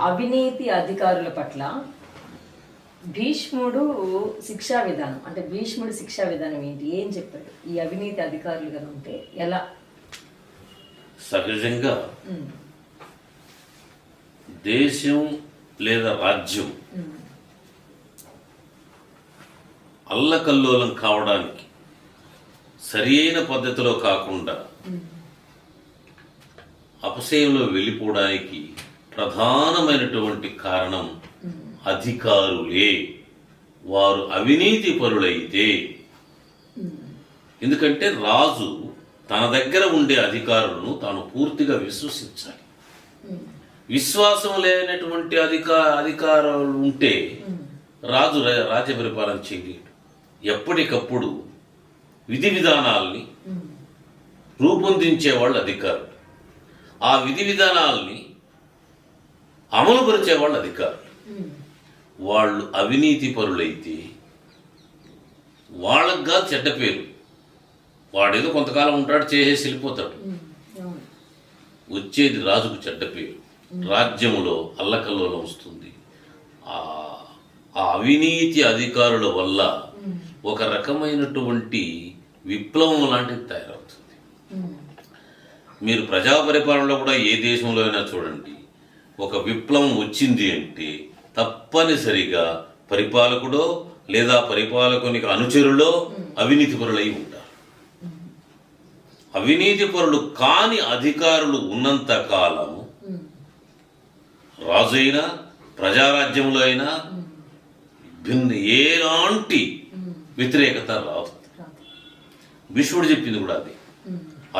అవినీతి అధికారుల పట్ల భీష్ముడు శిక్షా విధానం, అంటే భీష్ముడు శిక్షా విధానం ఏంటి, ఏం చెప్పాడు? ఈ అవినీతి అధికారులుగా ఉంటే ఎలా? సహజంగా దేశం లేదా రాజ్యం అల్లకల్లోలం కావడానికి సరి అయిన పద్ధతిలో కాకుండా అపశయంలో వెళ్ళిపోవడానికి ప్రధానమైనటువంటి కారణం అధికారులే. వారు అవినీతి పరులైతే, ఎందుకంటే రాజు తన దగ్గర ఉండే అధికారులను తాను పూర్తిగా విశ్వసించాలి. విశ్వాసం లేనటువంటి అధికారులు ఉంటే రాజు రాజ్య పరిపాలన చేయలేడు. ఎప్పటికప్పుడు విధి విధానాల్ని రూపొందించే వాళ్ళు అధికారులు, ఆ విధి విధానాల్ని అమలుపరిచే వాళ్ళు అధికారులు. వాళ్ళు అవినీతి పరులైతే వాళ్ళగా చెడ్డ పేరు. వాడేదో కొంతకాలం ఉంటాడు, చేసేసి వెళ్ళిపోతాడు. వచ్చేది రాజుకు చెడ్డ పేరు, రాజ్యములో అల్లకల్లోలం వస్తుంది. ఆ అవినీతి అధికారుల వల్ల ఒక రకమైనటువంటి విప్లవం లాంటిది తయారవుతుంది. మీరు ప్రజా పరిపాలనలో కూడా ఏ దేశంలో అయినా చూడండి, ఒక విప్లవం వచ్చింది అంటే తప్పనిసరిగా పరిపాలకుడో లేదా పరిపాలకునికి అనుచరులో అవినీతి పరులై ఉంటారు. అవినీతి పరులు కాని అధికారులు ఉన్నంత కాలము రాజు అయినా ప్రజారాజ్యంలో అయినా ఎలాంటి వ్యతిరేకత రాదు. భీష్ముడు చెప్పింది కూడా అది.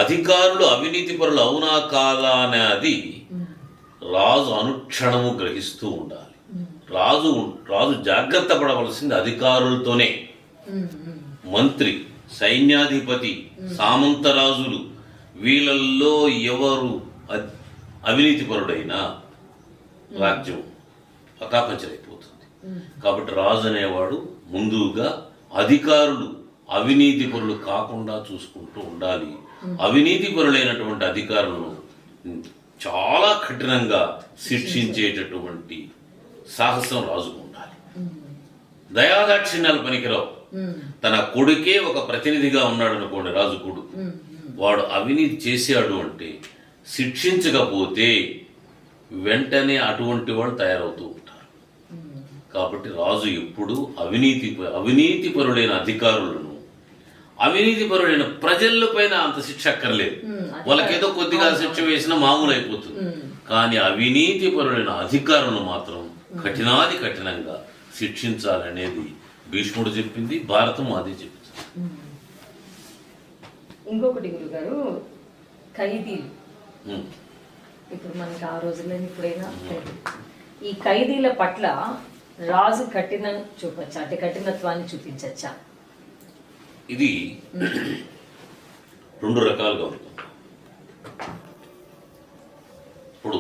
అధికారులు అవినీతి పరులు అవునా కాదా అనేది రాజు అనుక్షణము గ్రహిస్తూ ఉండాలి. రాజు జాగ్రత్త పడవలసింది అధికారులతోనే. మంత్రి, సైన్యాధిపతి, సామంతరాజులు వీళ్ళల్లో ఎవరు అవినీతి పరుడైనా రాజ్యం పటాపంచలైపోతుంది. కాబట్టి రాజు అనేవాడు ముందుగా అధికారులు అవినీతి పరులు కాకుండా చూసుకుంటూ ఉండాలి. అవినీతి పరులైనటువంటి అధికారులను చాలా కఠినంగా శిక్షించేటటువంటి సాహసం రాజుకు ఉండాలి. దయాదాక్షిణ్యాలు పనికిరావు. తన కొడుకే ఒక ప్రతినిధిగా ఉన్నాడు అనుకోండి, రాజు కొడుకు, వాడు అవినీతి చేశాడు అంటే శిక్షించకపోతే వెంటనే అటువంటి వాళ్ళు తయారవుతూ ఉంటారు. కాబట్టి రాజు ఎప్పుడు అవినీతి పరులైన అధికారులను, అవినీతి పరులైన ప్రజల పైన అంత శిక్ష అక్కర్లేదు. వాళ్ళకేదో కొద్దిగా శిక్ష వేసినా మామూలు అయిపోతుంది. కానీ అవినీతి పరులైన అధికారులను మాత్రం కఠినాది కఠినంగా శిక్షించాలనేది భీష్ముడు చెప్పింది, భారతం అదే చెప్పింది. ఇంకొకటి గురుగారు, ఖైదీలు. ఇప్పుడు మనకి ఆ రోజుల్లో ఇప్పుడైనా ఈ ఖైదీల పట్ల రాజు కఠినం చూపచ్చా, అంటే కఠినత్వాన్ని చూపించచ్చా? ఇది రెండు రకాలుగా ఉంటుంది. ఇప్పుడు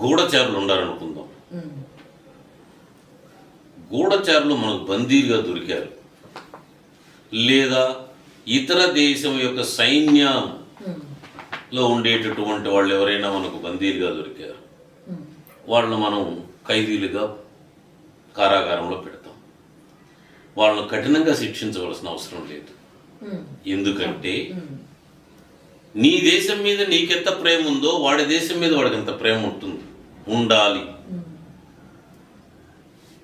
గూఢచారులు ఉండాలనుకుందాం. గూఢచారులు మనకు బందీలుగా దొరికారు, లేదా ఇతర దేశం యొక్క సైన్యంలో ఉండేటటువంటి వాళ్ళు ఎవరైనా మనకు బందీలుగా దొరికారు, వాళ్ళను మనం ఖైదీలుగా కారాగారంలో పెడతాం. వాళ్ళను కఠినంగా శిక్షించవలసిన అవసరం లేదు. ఎందుకంటే నీ దేశం మీద నీకెంత ప్రేమ ఉందో వాడి దేశం మీద వాడికి ఎంత ప్రేమ ఉండాలి.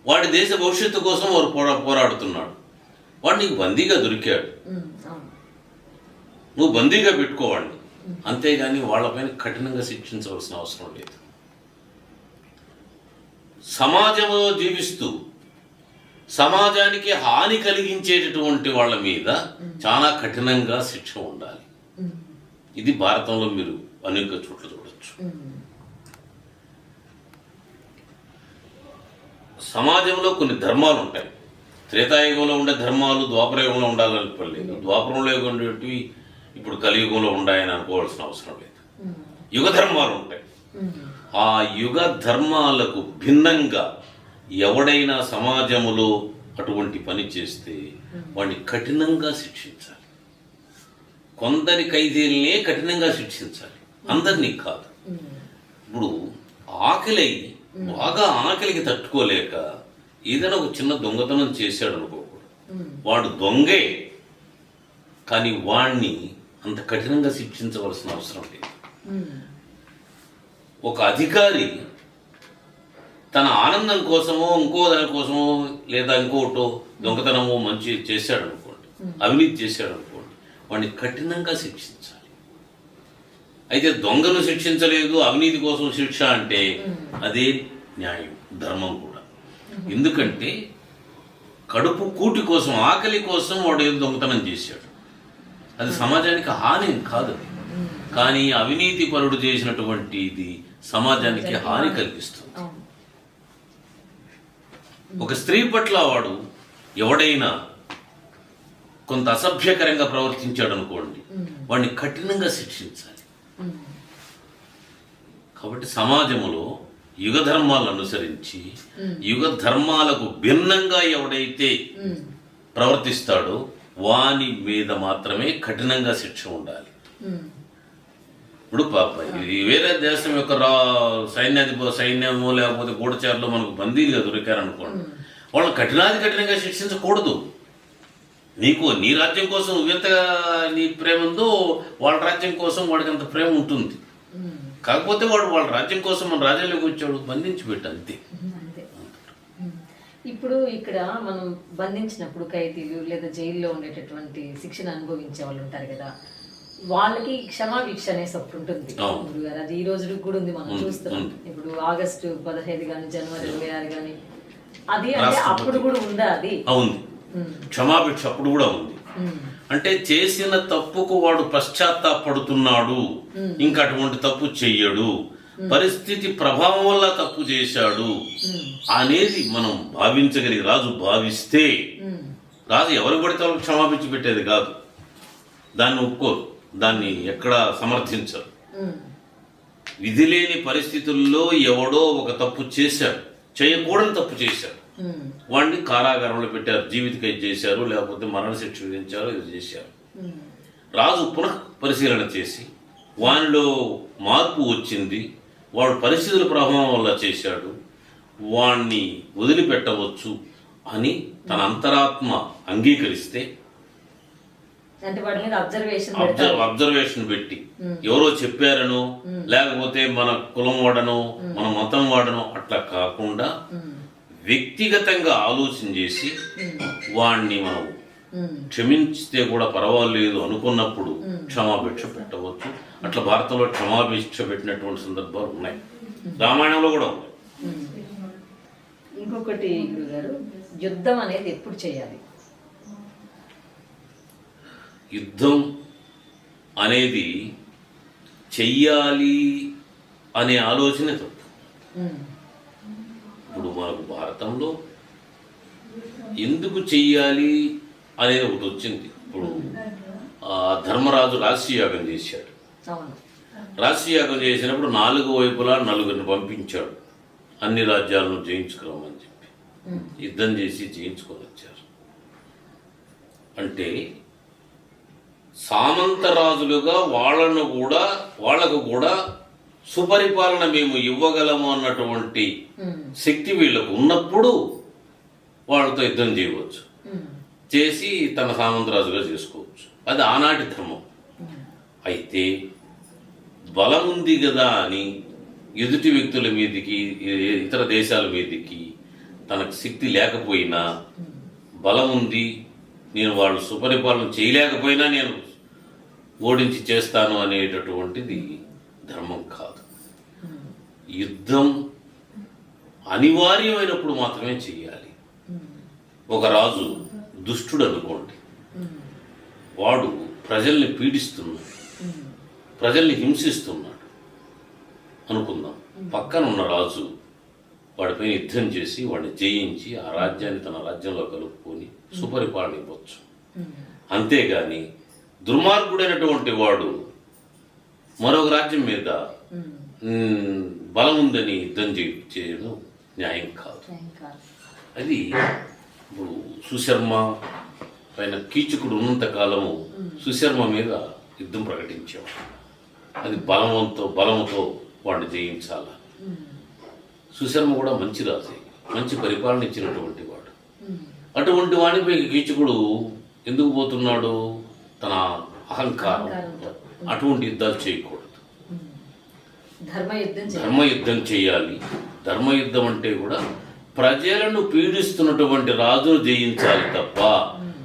వాడి దేశ భవిష్యత్తు కోసం వారు పోరాడుతున్నాడు. వాడు నీకు బందీగా దొరికాడు, నువ్వు బందీగా పెట్టుకోవాడిని. అంతేగాని వాళ్ళపైన కఠినంగా శిక్షించవలసిన అవసరం లేదు. సమాజంలో జీవిస్తూ సమాజానికి హాని కలిగించేటటువంటి వాళ్ళ మీద చాలా కఠినంగా శిక్ష ఉండాలి. ఇది భారతంలో మీరు అనేక చోట్ల చూడొచ్చు. సమాజంలో కొన్ని ధర్మాలు ఉంటాయి. త్రేతాయుగంలో ఉండే ధర్మాలు ద్వాపరయుగంలో ఉండాలని లేదు. ద్వాపరంలో ఉండేటివి ఇప్పుడు కలియుగంలో ఉండాయని అనుకోవాల్సిన అవసరం లేదు. యుగ ధర్మాలు ఉంటాయి. ఆ యుగ ధర్మాలకు భిన్నంగా ఎవడైనా సమాజములో అటువంటి పని చేస్తే వాడిని కఠినంగా శిక్షించాలి. కొందరి ఖైదీలనే కఠినంగా శిక్షించాలి, అందరినీ కాదు. ఇప్పుడు ఆకలి బాగా ఆకలికి తట్టుకోలేక ఏదైనా ఒక చిన్న దొంగతనం చేశాడు అనుకోకూడదు. వాడు దొంగే, కానీ వాణ్ణి అంత కఠినంగా శిక్షించవలసిన అవసరం లేదు. ఒక అధికారి తన ఆనందం కోసమో ఇంకో దాని కోసమో లేదా ఇంకోటో దొంగతనమో మంచి చేశాడు అనుకోండి, అవినీతి చేశాడు అనుకోండి, వాడిని కఠినంగా శిక్షించాలి. అయితే దొంగను శిక్షించలేదు, అవినీతి కోసం శిక్ష అంటే అదే న్యాయం, ధర్మం కూడా. ఎందుకంటే కడుపు కూటి కోసం, ఆకలి కోసం వాడు ఏదో దొంగతనం చేశాడు, అది సమాజానికి హాని కాదు. కానీ అవినీతి పరుడు చేసినటువంటి ఇది సమాజానికి హాని కలిగిస్తుంది. ఒక స్త్రీ పట్ల వాడు ఎవడైనా కొంత అసభ్యకరంగా ప్రవర్తించాడు అనుకోండి, వాడిని కఠినంగా శిక్షించాలి. కాబట్టి సమాజంలో యుగ ధర్మాలను అనుసరించి యుగ ధర్మాలకు భిన్నంగా ఎవడైతే ప్రవర్తిస్తాడో వాని మీద మాత్రమే కఠినంగా శిక్ష ఉండాలి. ఇప్పుడు వేరే దేశం యొక్క సైన్యము లేకపోతే గూఢచారులు మనకు బందీలుగా దొరికారనుకోండి, వాళ్ళని కఠినంగా శిక్షించకూడదు. నీకు నీ రాజ్యం కోసం నువ్వెంత నీ ప్రేమ ఉందో వాళ్ళ రాజ్యం కోసం వాడికి అంత ప్రేమ ఉంటుంది. కాకపోతే వాడు వాళ్ళ రాజ్యం కోసం మన రాజ్యంలోకి వచ్చాడు, బంధించి పెట్టు అంతే. ఇప్పుడు ఇక్కడ మనం బంధించినప్పుడు ఖైదీలు లేదా జైల్లో ఉండేటటువంటి శిక్షణ అనుభవించే వాళ్ళు ఉంటారు కదా, వాళ్ళకి క్షమాభిక్ష అనేసి ఒకటి ఉంటుంది గురుగారు. అది ఈ రోజు కూడా ఉంది, మనం చూస్తున్నాం. ఇప్పుడు ఆగస్టు 15 కానీ జనవరి 26 కానీ అది అంటే అప్పుడు కూడా ఉందా? అది అవును, క్షమాభిక్ష అప్పుడు కూడా ఉంది. అంటే చేసిన తప్పుకు వాడు పశ్చాత్తాపడుతున్నాడు, ఇంకా అటువంటి తప్పు చెయ్యడు, పరిస్థితి ప్రభావం వల్ల తప్పు చేశాడు అనేది మనం భావించగలిగి రాజు భావిస్తే, రాజు ఎవరు పడితే వాళ్ళకి క్షమాభిక్ష పెట్టేది కాదు. దాన్ని ఒప్పుకోరు, దాన్ని ఎక్కడా సమర్థించరు. విధి లేని పరిస్థితుల్లో ఎవడో ఒక తప్పు చేశాడు, చేయకూడని తప్పు చేశాడు, వాడిని కారాగారంలో పెట్టారు, జీవిత ఖైదు చేశారు, లేకపోతే మరణశిక్ష విధించారు, ఇది చేశారు. రాజు పునః పరిశీలన చేసి వానిలో మార్పు వచ్చింది, వాడు పరిస్థితుల ప్రభావం వల్ల చేశాడు, వాణ్ణి వదిలిపెట్టవచ్చు అని తన అంతరాత్మ అంగీకరిస్తే, అంటే వాడి మీద అబ్జర్వేషన్ పెట్టి ఎవరో చెప్పారనో లేకపోతే మన కులం వాడనో మన మతం వాడనో అట్లా కాకుండా వ్యక్తిగతంగా ఆలోచన చేసి వాణ్ణి మనం క్షమించితే కూడా పర్వాలేదు అనుకున్నప్పుడు క్షమాభిక్ష పెట్టవచ్చు. అట్లా భారతంలో క్షమాభిక్ష పెట్టినటువంటి సందర్భాలు ఉన్నాయి, రామాయణంలో కూడా ఉన్నాయి. ఇంకొకటి గురుగారు, యుద్ధం అనేది ఎప్పుడు చేయాలి? యుద్ధం అనేది చెయ్యాలి అనే ఆలోచనే తప్పు. ఇప్పుడు మనకు భారతంలో ఎందుకు చెయ్యాలి అనేది ఒకటి వచ్చింది. ఇప్పుడు ధర్మరాజు రాశియాగం చేశాడు. రాశియాగం చేసినప్పుడు 4 వైపులా 4 పంపించాడు, అన్ని రాజ్యాలను జయించుకురామని చెప్పి యుద్ధం చేసి జయించుకొని వచ్చారు. అంటే సామంతరాజులుగా వాళ్లకు కూడా సుపరిపాలన మేము ఇవ్వగలము అన్నటువంటి శక్తి వీళ్ళకు ఉన్నప్పుడు వాళ్ళతో యుద్ధం చేయవచ్చు, చేసి తన సామంతరాజుగా చేసుకోవచ్చు. అది ఆనాటి ధర్మం. అయితే బలం ఉంది కదా అని ఎదుటి వ్యక్తుల మీదకి, ఇతర దేశాల మీదకి తనకు శక్తి లేకపోయినా, బలం ఉంది, నేను వాళ్ళు సుపరిపాలన చేయలేకపోయినా నేను ఓడించి చేస్తాను అనేటటువంటిది ధర్మం కాదు. యుద్ధం అనివార్యమైనప్పుడు మాత్రమే చెయ్యాలి. ఒక రాజు దుష్టుడు అనుకోండి, వాడు ప్రజల్ని పీడిస్తున్నాడు, ప్రజల్ని హింసిస్తున్నాడు అనుకుందాం. పక్కన ఉన్న రాజు వాడిపైన యుద్ధం చేసి వాడిని జయించి ఆ రాజ్యాన్ని తన రాజ్యంలో కలుపుకొని సుపరిపాలన ఇవ్వచ్చు. అంతేగాని దుర్మార్గుడైనటువంటి వాడు మరొక రాజ్యం మీద బలం ఉందని యుద్ధం చేయడం న్యాయం కాదు. అది ఇప్పుడు సుశర్మ పైన కీచకుడు ఉన్నంత కాలము సుశర్మ మీద యుద్ధం ప్రకటించాడు. అది బలముతో వాడిని జయించాలా. సుశర్మ కూడా మంచి రాజే, మంచి పరిపాలన ఇచ్చినటువంటి వాడు. అటువంటి వాడిపై కీచకుడు ఎందుకు పోతున్నాడు? తన అహంకారం. అటువంటి యుద్ధాలు చేయకూడదు, ధర్మయుద్ధం చేయాలి. ధర్మయుద్ధం అంటే కూడా ప్రజలను పీడిస్తున్నటువంటి రాజును జయించాలి తప్ప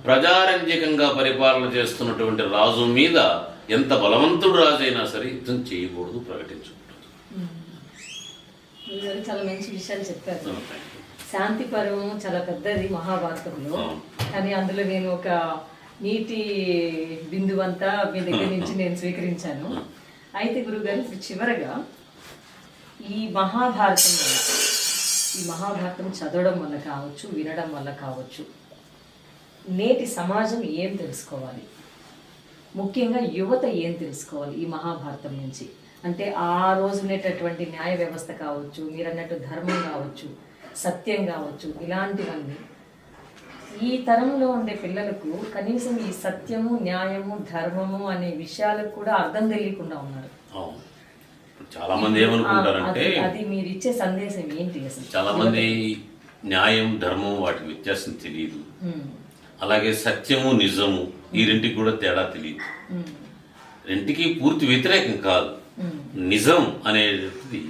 ప్రజారంజకంగా పరిపాలన చేస్తున్నటువంటి రాజు మీద ఎంత బలవంతుడు రాజైనా సరే యుద్ధం చేయకూడదు, ప్రకటించకూడదు. చాలా మంచి విషయాలు చెప్పారు. శాంతి పర్వం చాలా పెద్దది మహాభారతంలో, కానీ అందులో నేను ఒక నీటి బిందువంతా మీ దగ్గర నుంచి నేను స్వీకరించాను. అయితే గురుగారు, ఇప్పుడు చివరగా ఈ మహాభారతం చదవడం వల్ల కావచ్చు, వినడం వల్ల కావచ్చు, నేటి సమాజం ఏం తెలుసుకోవాలి? ముఖ్యంగా యువత ఏం తెలుసుకోవాలి ఈ మహాభారతం నుంచి? అంటే ఆ రోజు ఉండేటటువంటి న్యాయ వ్యవస్థ కావచ్చు, మీరన్నట్టు ధర్మం కావచ్చు, సత్యం కావచ్చు, ఇలాంటివన్నీ ఈ తరంలో ఉండే పిల్లలకు కనీసం ఈ సత్యము, న్యాయము, ధర్మము అనే విషయాలకు కూడా అర్థం తెలియకుండా ఉన్నారు. చాలా మంది ఏమనుకుంటారంటే, అది మీరు ఇచ్చే సందేశం ఏంటి అసలు? చాలా మంది న్యాయం, ధర్మం వాటి వ్యత్యాసం తెలియదు. అలాగే సత్యము, నిజము ఈ రెంటికి కూడా తేడా తెలియదు. రెంటికి పూర్తి వ్యతిరేకం కాదు. నిజం అనేది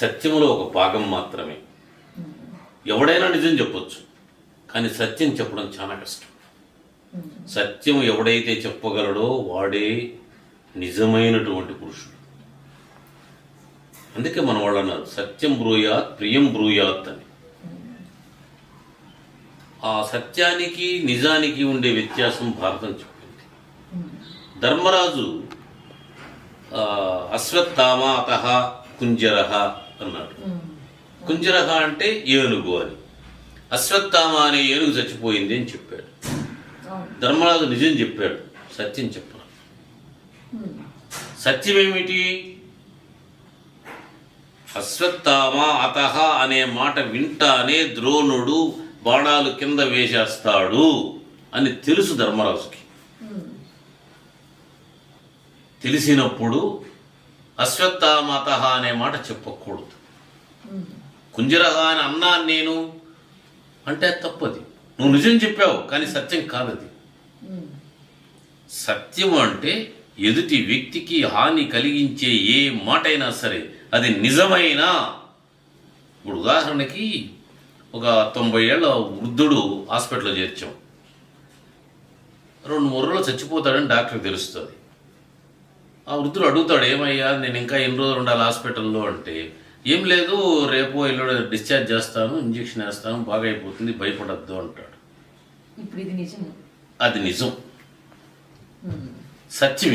సత్యములో ఒక భాగం మాత్రమే. ఎవడైనా నిజం చెప్పొచ్చు, కానీ సత్యం చెప్పడం చాలా కష్టం. సత్యం ఎవడైతే చెప్పగలడో వాడే నిజమైనటువంటి పురుషుడు. అందుకే మన వాళ్ళు అన్నారు, సత్యం బ్రూయాత్ ప్రియం బ్రూయాత్ అని. ఆ సత్యానికి నిజానికి ఉండే వ్యత్యాసం భారతం చెప్పింది. ధర్మరాజు అశ్వత్థామ అతః కుంజరః అన్నాడు. కుంజరః అంటే ఏనుగు అని. అశ్వత్థామ అనే ఏనుగు చచ్చిపోయింది అని చెప్పాడు. ధర్మరాజు నిజం చెప్పాడు, సత్యం చెప్పాడు. సత్యం ఏమిటి? అశ్వత్థామ అతః అనే మాట వింటానే ద్రోణుడు బాణాలు కింద వేసేస్తాడు అని తెలుసు ధర్మరాజుకి. తెలిసినప్పుడు అశ్వత్థామతః అనే మాట చెప్పకూడదు. కుంజరః అని అన్నాను నేను అంటే తప్పది. నువ్వు నిజం చెప్పావు, కానీ సత్యం కాదది. సత్యం అంటే ఎదుటి వ్యక్తికి హాని కలిగించే ఏ మాట అయినా సరే అది నిజమైనా. ఇప్పుడు ఉదాహరణకి ఒక 90 ఏళ్ళ వృద్ధుడు హాస్పిటల్లో చేర్చాం. 2-3 రోజులు చచ్చిపోతాడని డాక్టర్కి తెలుస్తుంది. ఆ వృద్ధుడు అడుగుతాడు, ఏమయ్యా నేను ఇంకా ఎన్ని రోజులు ఉండాలి హాస్పిటల్లో అంటే, ఏం లేదు రేపు ఎల్లుండి డిశ్చార్జ్ చేస్తాను, ఇంజక్షన్ వేస్తాను, బాగా అయిపోతుంది, భయపడద్దు అంటాడు. ఇప్పుడు ఇది నిజం, అది నిజం, సత్యం.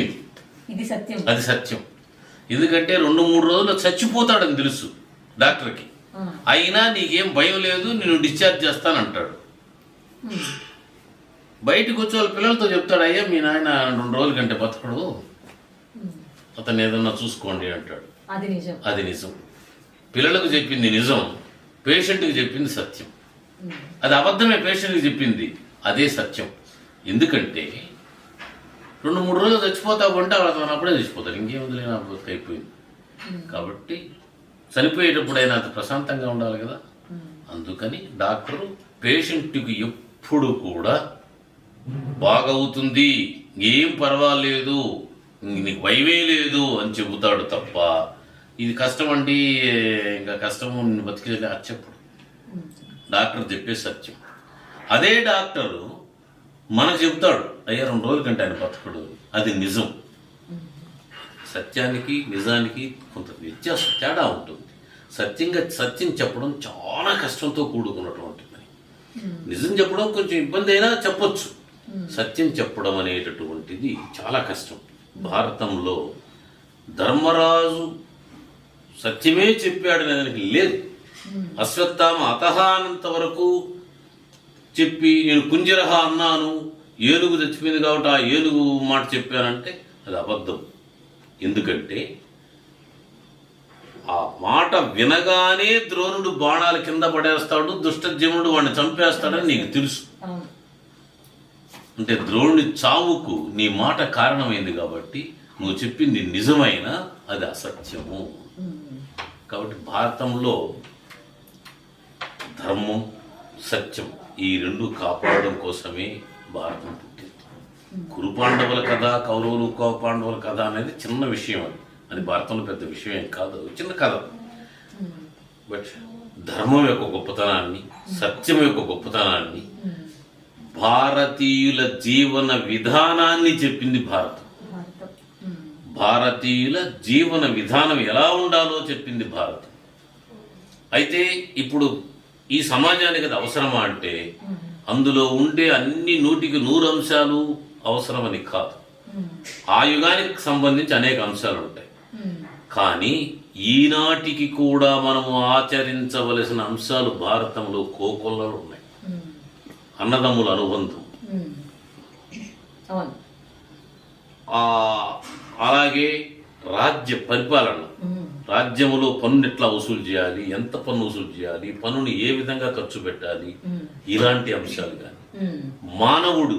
ఇది సత్యం, అది సత్యం. ఎందుకంటే 2-3 రోజులు చచ్చిపోతాడని తెలుసు డాక్టర్కి, అయినా నీకేం భయం లేదు, నేను డిశ్చార్జ్ చేస్తాను అంటాడు. బయటకు వచ్చి వాళ్ళ పిల్లలతో చెప్తాడు, అయ్యా మీ నాయన 2 రోజుల కంటే బతకడు, అతను ఏదన్నా చూసుకోండి అంటాడు. అది నిజం. పిల్లలకు చెప్పింది నిజం, పేషెంట్కి చెప్పింది సత్యం. అది అబద్ధమే పేషెంట్కి చెప్పింది, అదే సత్యం. ఎందుకంటే 2-3 రోజులు చచ్చిపోతావు అంటే అతను అప్పుడే చచ్చిపోతాడు, ఇంకేముంది లేని బతుకు అయిపోయింది. కాబట్టి చనిపోయేటప్పుడైనా అది ప్రశాంతంగా ఉండాలి కదా. అందుకని డాక్టరు పేషెంట్కి ఎప్పుడు కూడా బాగవుతుంది, ఏం పర్వాలేదు, నీకు భయమే లేదు అని చెబుతాడు తప్ప ఇది కష్టం అండి, ఇంకా కష్టము బతికే అది చెప్పడు. డాక్టర్ చెప్పే సత్యం. అదే డాక్టరు మనకు చెబుతాడు, అయ్యా 2 రోజుల కంటే ఆయన బతకడు, అది నిజం. సత్యానికి నిజానికి కొంత వ్యత్యాసం, తేడా ఉంటుంది. సత్యం చెప్పడం చాలా కష్టంతో కూడుకున్నటువంటి పని. నిజం చెప్పడం కొంచెం ఇబ్బంది అయినా చెప్పొచ్చు. సత్యం చెప్పడం అనేటటువంటిది చాలా కష్టం. భారతంలో ధర్మరాజు సత్యమే చెప్పాడనే దానికి లేదు. అశ్వత్థామ అతః అన్నంత వరకు చెప్పి నేను కుంజరః అన్నాను, ఏనుగు చచ్చిపోయింది కాబట్టి ఆ ఏనుగు మాట చెప్పానంటే అది అబద్ధం. ఎందుకంటే ఆ మాట వినగానే ద్రోణుడు బాణాలు కింద పడేస్తాడు, దుష్టజముడు వాడిని చంపేస్తాడని నీకు తెలుసు. అంటే ద్రోణుడి చావుకు నీ మాట కారణమైంది కాబట్టి నువ్వు చెప్పింది నిజమైన అది అసత్యము. కాబట్టి భారతంలో ధర్మం, సత్యం ఈ రెండు కాపాడడం కోసమే భారతం పుట్టింది. కురు పాండవుల కథ, కౌరవులు పాండవుల కథ అనేది చిన్న విషయం. అది భారతంలో పెద్ద విషయం ఏం కాదు, చిన్న కథ. బట్ ధర్మం యొక్క గొప్పతనాన్ని, సత్యం యొక్క గొప్పతనాన్ని, భారతీయుల జీవన విధానాన్ని చెప్పింది భారతం. భారతీయుల జీవన విధానం ఎలా ఉండాలో చెప్పింది భారతం. అయితే ఇప్పుడు ఈ సమాజానికి అది అవసరమా అంటే అందులో ఉండే అన్ని 100కి 100 అంశాలు అవసరమని కాదు. ఆ యుగానికి సంబంధించి అనేక అంశాలు ఉంటాయి. కానీ ఈనాటికి కూడా మనము ఆచరించవలసిన అంశాలు భారతంలో కోకొల్లలు ఉన్నాయి. అన్నదమ్ముల అనుబంధం, అలాగే రాజ్య పరిపాలన, రాజ్యములో పన్ను ఎట్లా వసూలు చేయాలి, ఎంత పన్ను వసూలు చేయాలి, పన్నుని ఏ విధంగా ఖర్చు పెట్టాలి, ఇలాంటి అంశాలు కానీ మానవుడు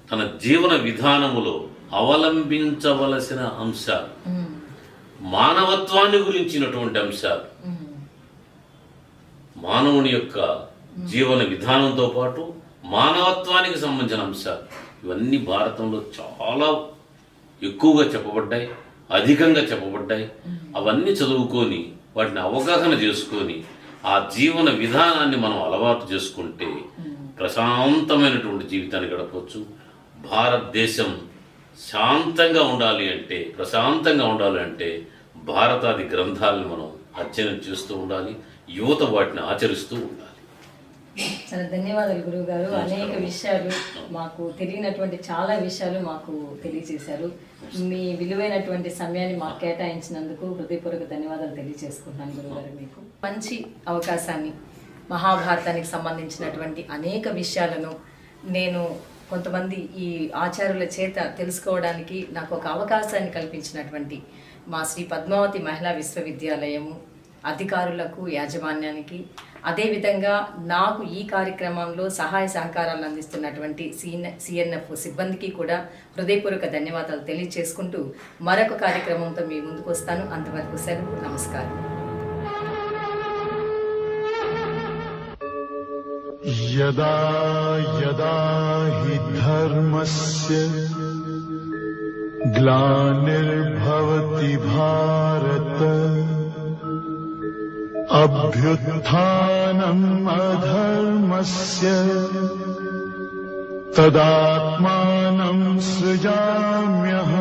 తన జీవన విధానములో అవలంబించవలసిన అంశాలు, మానవత్వాన్ని గురించినటువంటి అంశాలు, మానవుని యొక్క జీవన విధానంతో పాటు మానవత్వానికి సంబంధించిన అంశాలు ఇవన్నీ భారతంలో చాలా ఎక్కువగా చెప్పబడ్డాయి, అధికంగా చెప్పబడ్డాయి. అవన్నీ చదువుకొని వాటిని అవగాహన చేసుకొని ఆ జీవన విధానాన్ని మనం అలవాటు చేసుకుంటే ప్రశాంతమైనటువంటి జీవితాన్ని గడపవచ్చు. భారతదేశం శాంతంగా ఉండాలి అంటే, ప్రశాంతంగా ఉండాలి అంటే భారతాది గ్రంథాలను మనం అధ్యయనం చేస్తూ ఉండాలి, యువత వాటిని ఆచరిస్తూ ఉండాలి. చాలా ధన్యవాదాలు గురువు గారు. అనేక విషయాలు మాకు తెలియనటువంటి చాలా విషయాలు మాకు తెలియజేశారు. మీ విలువైనటువంటి సమయాన్ని మాకు కేటాయించినందుకు హృదయపూర్వక ధన్యవాదాలు తెలియజేసుకుంటున్నాను గురువు గారు. మీకు మంచి అవకాశాన్ని, మహాభారతానికి సంబంధించినటువంటి అనేక విషయాలను నేను కొంతమంది ఈ ఆచార్యుల చేత తెలుసుకోవడానికి నాకు ఒక అవకాశాన్ని కల్పించినటువంటి మా శ్రీ పద్మావతి మహిళా విశ్వవిద్యాలయము అధికారులకు, యాజమాన్యానికి, అదేవిధంగా నాకు ఈ కార్యక్రమంలో సహాయ సహకారాలు అందిస్తున్నటువంటి సిఎన్ఎఫ్ సిబ్బందికి కూడా హృదయపూర్వక ధన్యవాదాలు తెలియజేసుకుంటూ మరొక కార్యక్రమంతో మీ ముందుకు వస్తాను. అంతవరకు సెలవు. నమస్కారం. యదా యదా హి ధర్మస్య గ్లానిర్భవతి భారత అభ్యుత్థానం అధర్మస్య తదాత్మానం సృజామ్యహం.